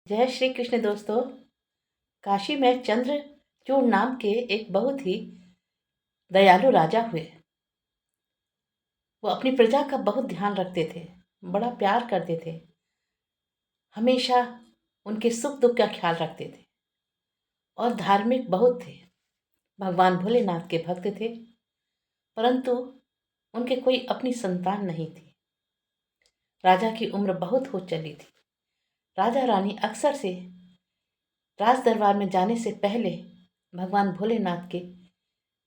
जय श्री कृष्ण दोस्तों। काशी में चंद्रचूड़ नाम के एक बहुत ही दयालु राजा हुए। वो अपनी प्रजा का बहुत ध्यान रखते थे, बड़ा प्यार करते थे, हमेशा उनके सुख दुख का ख्याल रखते थे और धार्मिक बहुत थे। भगवान भोलेनाथ के भक्त थे, परंतु उनके कोई अपनी संतान नहीं थी। राजा की उम्र बहुत हो चली थी। राजा रानी अक्सर से राज दरबार में जाने से पहले भगवान भोलेनाथ के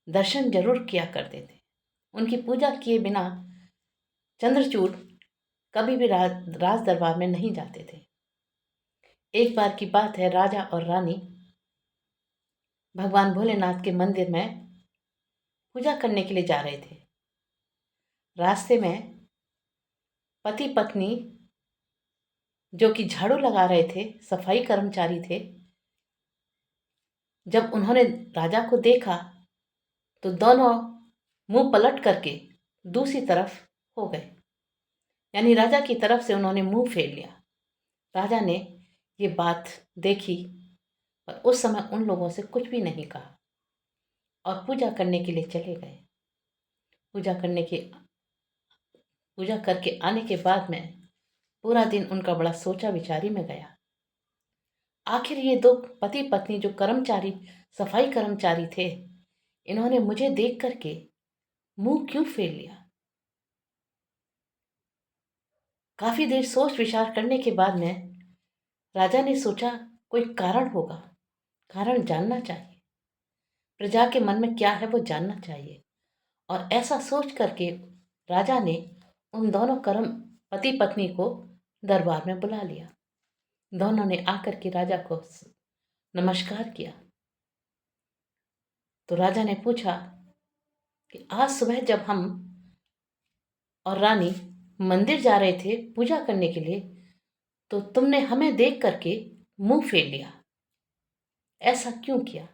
दर्शन जरूर किया करते थे। उनकी पूजा किए बिना चंद्रचूड़ कभी भी राज दरबार में नहीं जाते थे। एक बार की बात है, राजा और रानी भगवान भोलेनाथ के मंदिर में पूजा करने के लिए जा रहे थे। रास्ते में पति पत्नी जो कि झाड़ू लगा रहे थे, सफाई कर्मचारी थे, जब उन्होंने राजा को देखा तो दोनों मुंह पलट करके दूसरी तरफ हो गए, यानी राजा की तरफ से उन्होंने मुंह फेर लिया। राजा ने ये बात देखी और उस समय उन लोगों से कुछ भी नहीं कहा और पूजा करने के लिए चले गए। पूजा करके आने के बाद में पूरा दिन उनका बड़ा सोचा विचारी में गया। आखिर ये दो पति पत्नी जो कर्मचारी, सफाई कर्मचारी थे, इन्होंने मुझे देख करके मुंह क्यों फेर लिया। काफी देर सोच विचार करने के बाद में राजा ने सोचा कोई कारण होगा, कारण जानना चाहिए, प्रजा के मन में क्या है वो जानना चाहिए। और ऐसा सोच करके राजा ने उन दोनों पति पत्नी को दरबार में बुला लिया। दोनों ने आकर के राजा को नमस्कार किया। तो राजा ने पूछा कि आज सुबह जब हम और रानी मंदिर जा रहे थे पूजा करने के लिए, तो तुमने हमें देख करके मुंह फेर लिया, ऐसा क्यों किया।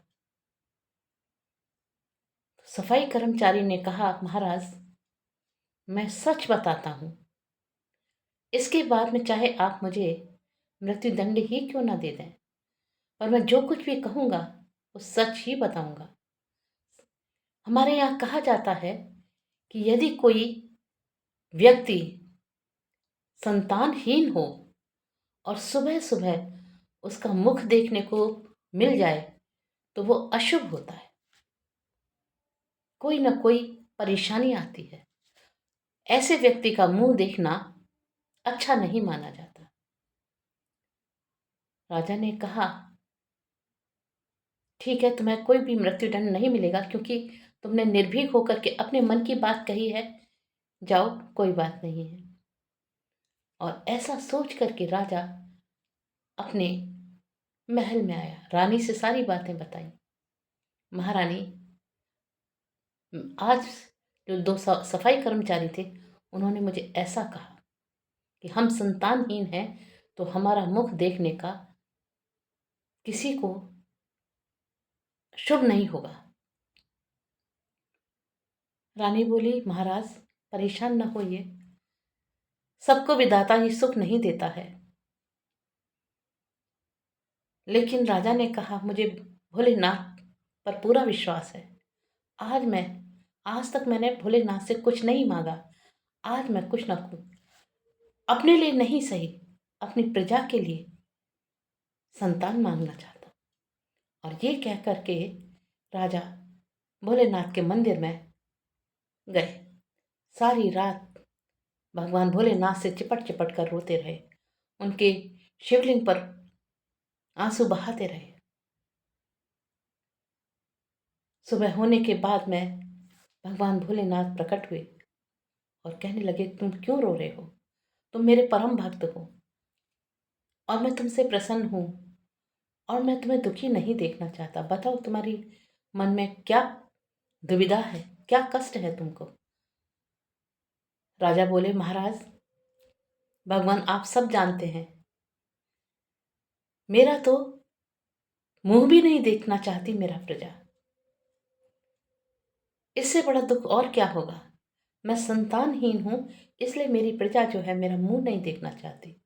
सफाई कर्मचारी ने कहा, महाराज मैं सच बताता हूं, इसके बाद में चाहे आप मुझे मृत्युदंड ही क्यों ना दे दें, पर मैं जो कुछ भी कहूंगा वो सच ही बताऊंगा। हमारे यहाँ कहा जाता है कि यदि कोई व्यक्ति संतानहीन हो और सुबह सुबह उसका मुख देखने को मिल जाए तो वो अशुभ होता है, कोई ना कोई परेशानी आती है। ऐसे व्यक्ति का मुंह देखना अच्छा नहीं माना जाता। राजा ने कहा, ठीक है, तुम्हें कोई भी मृत्युदंड नहीं मिलेगा क्योंकि तुमने निर्भीक होकर के अपने मन की बात कही है, जाओ कोई बात नहीं है। और ऐसा सोच करके राजा अपने महल में आया, रानी से सारी बातें बताई। महारानी, आज जो दो सफाई कर्मचारी थे उन्होंने मुझे ऐसा कहा कि हम संतानहीन हैं तो हमारा मुख देखने का किसी को शुभ नहीं होगा। रानी बोली, महाराज परेशान न होइए, सबको विधाता ही सुख नहीं देता है। लेकिन राजा ने कहा, मुझे भोलेनाथ पर पूरा विश्वास है। आज तक मैंने भोलेनाथ से कुछ नहीं मांगा, आज मैं कुछ ना कुछ अपने लिए नहीं सही, अपनी प्रजा के लिए संतान मांगना चाहता हूं। और ये कह करके राजा भोलेनाथ के मंदिर में गए। सारी रात भगवान भोलेनाथ से चिपट चिपट कर रोते रहे, उनके शिवलिंग पर आंसू बहाते रहे। सुबह होने के बाद में भगवान भोलेनाथ प्रकट हुए और कहने लगे, तुम क्यों रो रहे हो, तुम मेरे परम भक्त हो और मैं तुमसे प्रसन्न हूं और मैं तुम्हें दुखी नहीं देखना चाहता। बताओ तुम्हारी मन में क्या दुविधा है, क्या कष्ट है तुमको। राजा बोले, महाराज भगवान आप सब जानते हैं, मेरा तो मुंह भी नहीं देखना चाहती मेरा प्रजा, इससे बड़ा दुख और क्या होगा। मैं संतानहीन हूं, इसलिए मेरी प्रजा जो है मेरा मुंह नहीं देखना चाहती।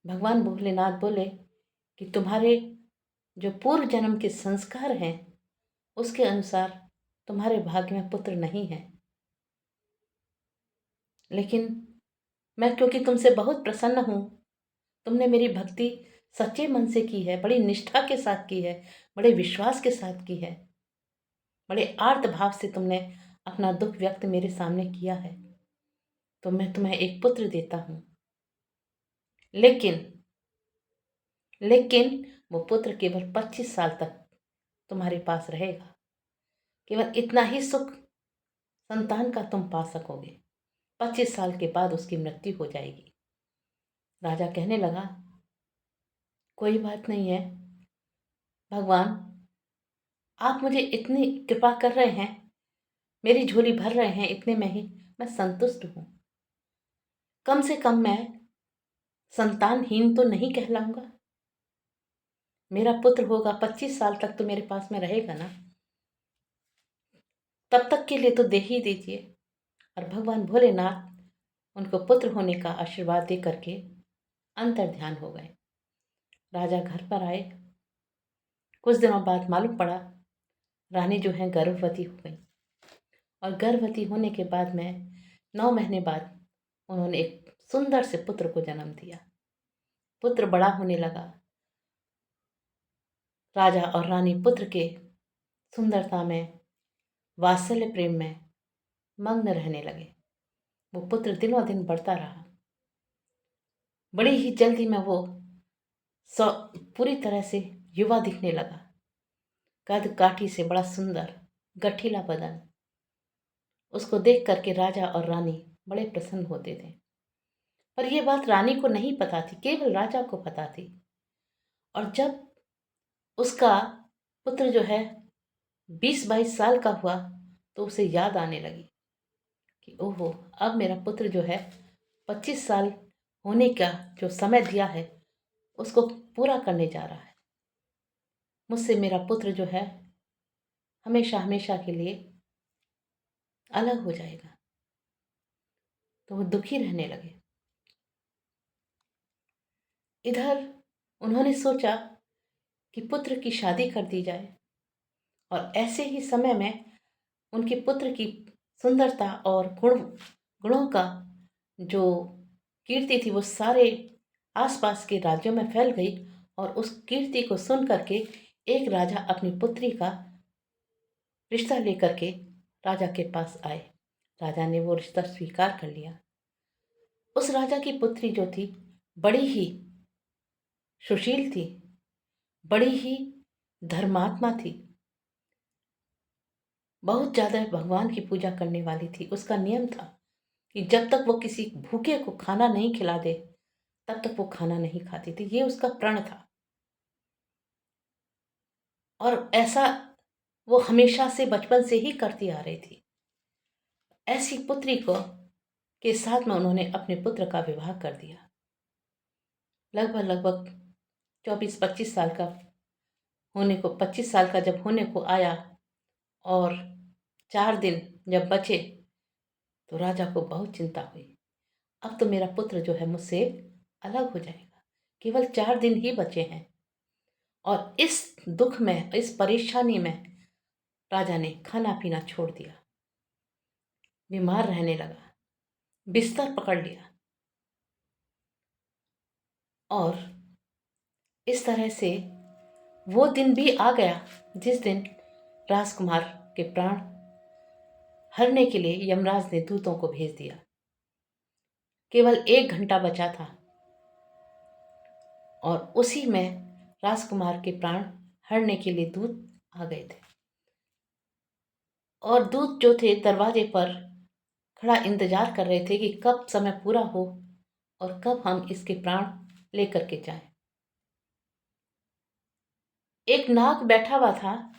भगवान भोलेनाथ बोले कि तुम्हारे जो पूर्व जन्म के संस्कार हैं उसके अनुसार तुम्हारे भाग्य में पुत्र नहीं है, लेकिन मैं क्योंकि तुमसे बहुत प्रसन्न हूँ, तुमने मेरी भक्ति सच्चे मन से की है, बड़ी निष्ठा के साथ की है, बड़े विश्वास के साथ की है, बड़े आर्त भाव से तुमने अपना दुख व्यक्त मेरे सामने किया है, तो मैं तुम्हें एक पुत्र देता हूँ। लेकिन लेकिन वो पुत्र केवल 25 साल तक तुम्हारे पास रहेगा। केवल इतना ही सुख संतान का तुम पा सकोगे। 25 साल के बाद उसकी मृत्यु हो जाएगी। राजा कहने लगा, कोई बात नहीं है भगवान, आप मुझे इतनी कृपा कर रहे हैं, मेरी झोली भर रहे हैं, इतने में ही मैं संतुष्ट हूँ। कम से कम मैं संतानहीन तो नहीं कहलाऊंगा। मेरा पुत्र होगा, 25 साल तक तो मेरे पास में रहेगा ना, तब तक के लिए तो दे ही दीजिए। और भगवान भोलेनाथ उनको पुत्र होने का आशीर्वाद दे करके अंतर ध्यान हो गए। राजा घर पर आए। कुछ दिनों बाद मालूम पड़ा रानी जो है गर्भवती हो गई, और गर्भवती होने के बाद में 9 महीने बाद उन्होंने एक सुंदर से पुत्र को जन्म दिया। पुत्र बड़ा होने लगा। राजा और रानी पुत्र के सुंदरता में, वात्सल्य प्रेम में मग्न रहने लगे। वो पुत्र दिनों दिन बढ़ता रहा। बड़ी ही जल्दी में वो पूरी तरह से युवा दिखने लगा। कद काठी से बड़ा सुंदर, गठीला बदन। उसको देख करके राजा और रानी बड़े प्रसन्न होते थे। पर यह बात रानी को नहीं पता थी, केवल राजा को पता थी। और जब उसका पुत्र जो है 20-22 साल का हुआ, तो उसे याद आने लगी कि ओहो, अब मेरा पुत्र जो है 25 साल होने का जो समय दिया है उसको पूरा करने जा रहा है। मुझसे मेरा पुत्र जो है हमेशा हमेशा के लिए अलग हो जाएगा। तो वो दुखी रहने लगे। इधर उन्होंने सोचा कि पुत्र की शादी कर दी जाए, और ऐसे ही समय में उनके पुत्र की सुंदरता और गुणों का जो कीर्ति थी वो सारे आसपास के राज्यों में फैल गई। और उस कीर्ति को सुन करके एक राजा अपनी पुत्री का रिश्ता लेकर के राजा के पास आए। राजा ने वो रिश्ता स्वीकार कर लिया। उस राजा की पुत्री जो थी बड़ी ही सुशील थी, बड़ी ही धर्मात्मा थी, बहुत ज्यादा भगवान की पूजा करने वाली थी। उसका नियम था कि जब तक वो किसी भूखे को खाना नहीं खिला दे तब तक वो खाना नहीं खाती थी। ये उसका प्रण था, और ऐसा वो हमेशा से बचपन से ही करती आ रही थी। ऐसी पुत्री को के साथ में उन्होंने अपने पुत्र का विवाह कर दिया। लगभग 24-25 साल का होने को 25 साल का जब होने को आया और 4 दिन जब बचे, तो राजा को बहुत चिंता हुई। अब तो मेरा पुत्र जो है मुझसे अलग हो जाएगा। केवल 4 दिन ही बचे हैं, और इस दुख में, इस परेशानी में राजा ने खाना पीना छोड़ दिया, बीमार रहने लगा, बिस्तर पकड़ लिया। और इस तरह से वो दिन भी आ गया जिस दिन राजकुमार के प्राण हरने के लिए यमराज ने दूतों को भेज दिया। केवल 1 घंटा बचा था, और उसी में राजकुमार के प्राण हरने के लिए दूत आ गए थे। और दूत जो थे दरवाजे पर खड़ा इंतजार कर रहे थे कि कब समय पूरा हो और कब हम इसके प्राण लेकर के जाएं। एक नाग बैठा हुआ था,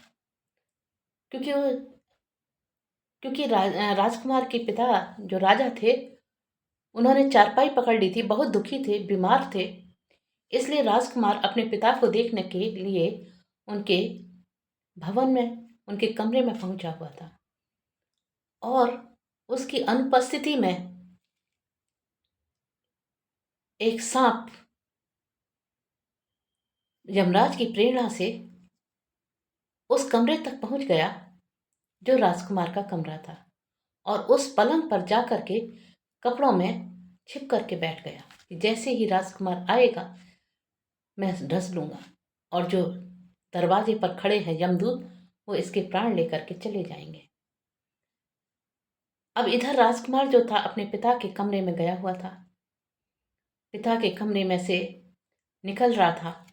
क्योंकि राजकुमार के पिता जो राजा थे उन्होंने चारपाई पकड़ ली थी, बहुत दुखी थे, बीमार थे। इसलिए राजकुमार अपने पिता को देखने के लिए उनके भवन में, उनके कमरे में पहुंचा हुआ था। और उसकी अनुपस्थिति में एक सांप यमराज की प्रेरणा से उस कमरे तक पहुंच गया जो राजकुमार का कमरा था, और उस पलंग पर जा करके कपड़ों में छिप करके बैठ गया कि जैसे ही राजकुमार आएगा मैं ढस लूंगा, और जो दरवाजे पर खड़े हैं यमदूत वो इसके प्राण लेकर के चले जाएंगे। अब इधर राजकुमार जो था अपने पिता के कमरे में गया हुआ था, पिता के कमरे में से निकल रहा था,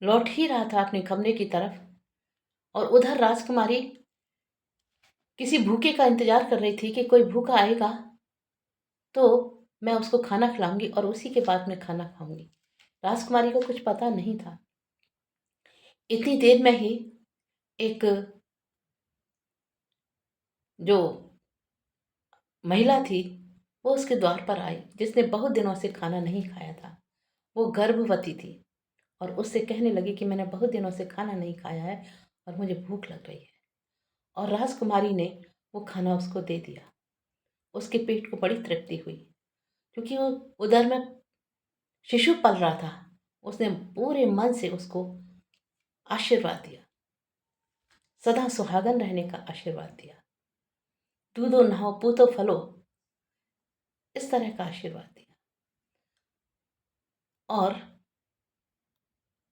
लौट ही रहा था अपने कमरे की तरफ, और उधर राजकुमारी किसी भूखे का इंतजार कर रही थी कि कोई भूखा आएगा तो मैं उसको खाना खिलाऊंगी और उसी के बाद मैं खाना खाऊंगी। राजकुमारी को कुछ पता नहीं था। इतनी देर में ही एक जो महिला थी वो उसके द्वार पर आई, जिसने बहुत दिनों से खाना नहीं खाया था। वो गर्भवती थी और उससे कहने लगी कि मैंने बहुत दिनों से खाना नहीं खाया है और मुझे भूख लग रही है। और राजकुमारी ने वो खाना उसको दे दिया। उसके पेट को बड़ी तृप्ति हुई, क्योंकि वो उधर में शिशु पल रहा था। उसने पूरे मन से उसको आशीर्वाद दिया, सदा सुहागन रहने का आशीर्वाद दिया, दूधो नहाओ पूतो फलो, इस तरह का आशीर्वाद दिया। और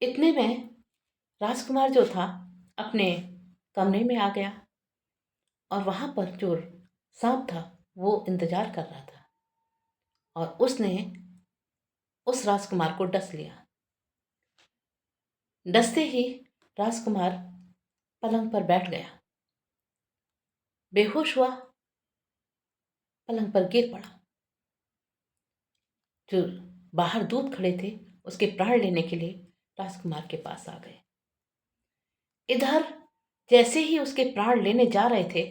इतने में राजकुमार जो था अपने कमरे में आ गया, और वहां पर जो सांप था वो इंतजार कर रहा था, और उसने उस राजकुमार को डस लिया। डसते ही राजकुमार पलंग पर बैठ गया, बेहोश हुआ, पलंग पर गिर पड़ा। जो बाहर दूत खड़े थे उसके प्राण लेने के लिए राजकुमार के पास आ गए। इधर जैसे ही उसके प्राण लेने जा रहे थे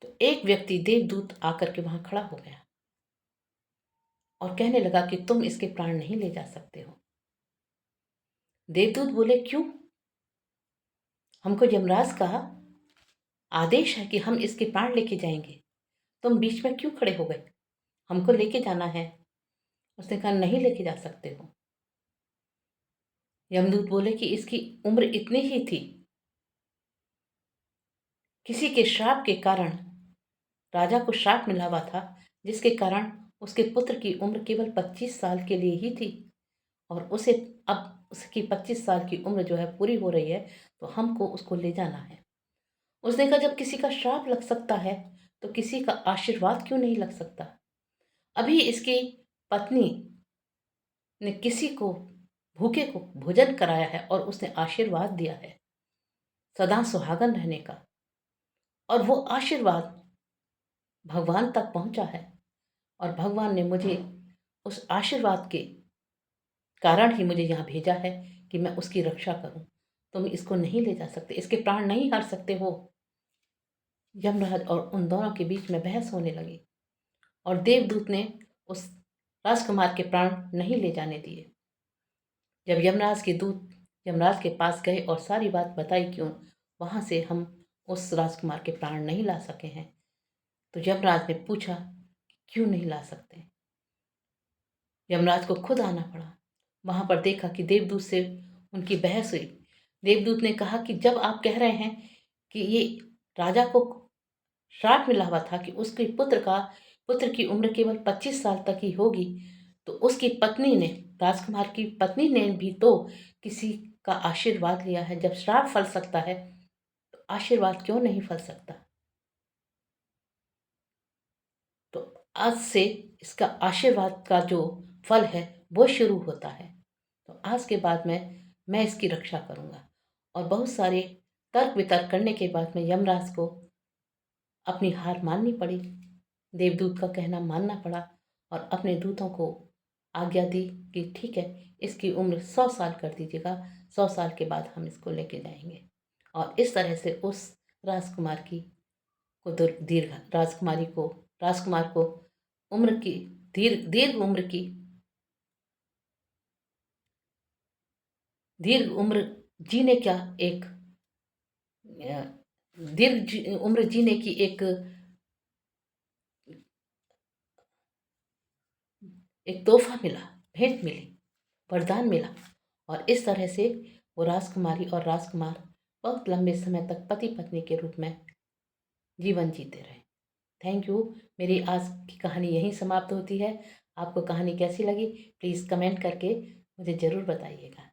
तो एक व्यक्ति देवदूत आकर के वहां खड़ा हो गया और कहने लगा कि तुम इसके प्राण नहीं ले जा सकते हो। देवदूत बोले क्यों? हमको यमराज का आदेश है कि हम इसके प्राण लेके जाएंगे, तुम बीच में क्यों खड़े हो गए? हमको लेके जाना है। उसने कहा नहीं लेके जा सकते हो। यमदूत बोले कि इसकी उम्र इतनी ही थी, किसी के श्राप के कारण राजा को श्राप मिला हुआ था, जिसके कारण उसके पुत्र की उम्र केवल 25 साल के लिए ही थी, और उसे अब उसकी 25 साल की उम्र जो है पूरी हो रही है, तो हमको उसको ले जाना है। उसने कहा जब किसी का श्राप लग सकता है तो किसी का आशीर्वाद क्यों नहीं लग सकता? अभी इसकी पत्नी ने किसी को भूखे को भोजन कराया है और उसने आशीर्वाद दिया है सदा सुहागन रहने का, और वो आशीर्वाद भगवान तक पहुंचा है, और भगवान ने मुझे उस आशीर्वाद के कारण ही मुझे यहाँ भेजा है कि मैं उसकी रक्षा करूं। तुम इसको नहीं ले जा सकते, इसके प्राण नहीं हर सकते हो। यमराज और उन दोनों के बीच में बहस होने लगी, और देवदूत ने उस राजकुमार के प्राण नहीं ले जाने दिए। जब यमराज के दूत यमराज के पास गए और सारी बात बताई क्यों वहां से हम उस राजकुमार के प्राण नहीं ला सके हैं, तो यमराज ने पूछा क्यों नहीं ला सकते। यमराज को खुद आना पड़ा। वहां पर देखा कि देवदूत से उनकी बहस हुई। देवदूत ने कहा कि जब आप कह रहे हैं कि ये राजा को श्राप मिला हुआ था कि उसके पुत्र की उम्र केवल 25 साल तक ही होगी, तो उसकी पत्नी ने राजकुमार की पत्नी ने भी तो किसी का आशीर्वाद लिया है। जब श्राप फल सकता है तो आशीर्वाद क्यों नहीं फल सकता? तो आज से इसका आशीर्वाद का जो फल है वो शुरू होता है। तो आज के बाद में मैं इसकी रक्षा करूंगा। और बहुत सारे तर्क वितर्क करने के बाद में यमराज को अपनी हार माननी पड़ी, देवदूत का कहना मानना पड़ा, और अपने दूतों को आज्ञा दी कि ठीक है, इसकी उम्र 100 साल कर दीजिएगा, 100 साल के बाद हम इसको लेके जाएंगे। और इस तरह से उस राजकुमार की को दीर्घ राजकुमार को उम्र की दीर्घ उम्र की दीर्घ उम्र जीने का एक उम्र जीने की एक तोहफा मिला, भेंट मिली। वरदान मिला और इस तरह से वो राजकुमारी और राजकुमार बहुत लंबे समय तक पति पत्नी के रूप में जीवन जीते रहे। Thank you. मेरी आज की कहानी यहीं समाप्त होती है। आपको कहानी कैसी लगी प्लीज़ कमेंट करके मुझे ज़रूर बताइएगा।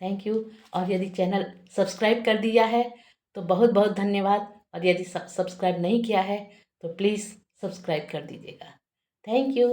Thank you. और यदि चैनल सब्सक्राइब कर दिया है तो बहुत बहुत धन्यवाद, और यदि सब्सक्राइब नहीं किया है तो प्लीज़ सब्सक्राइब कर दीजिएगा। Thank you.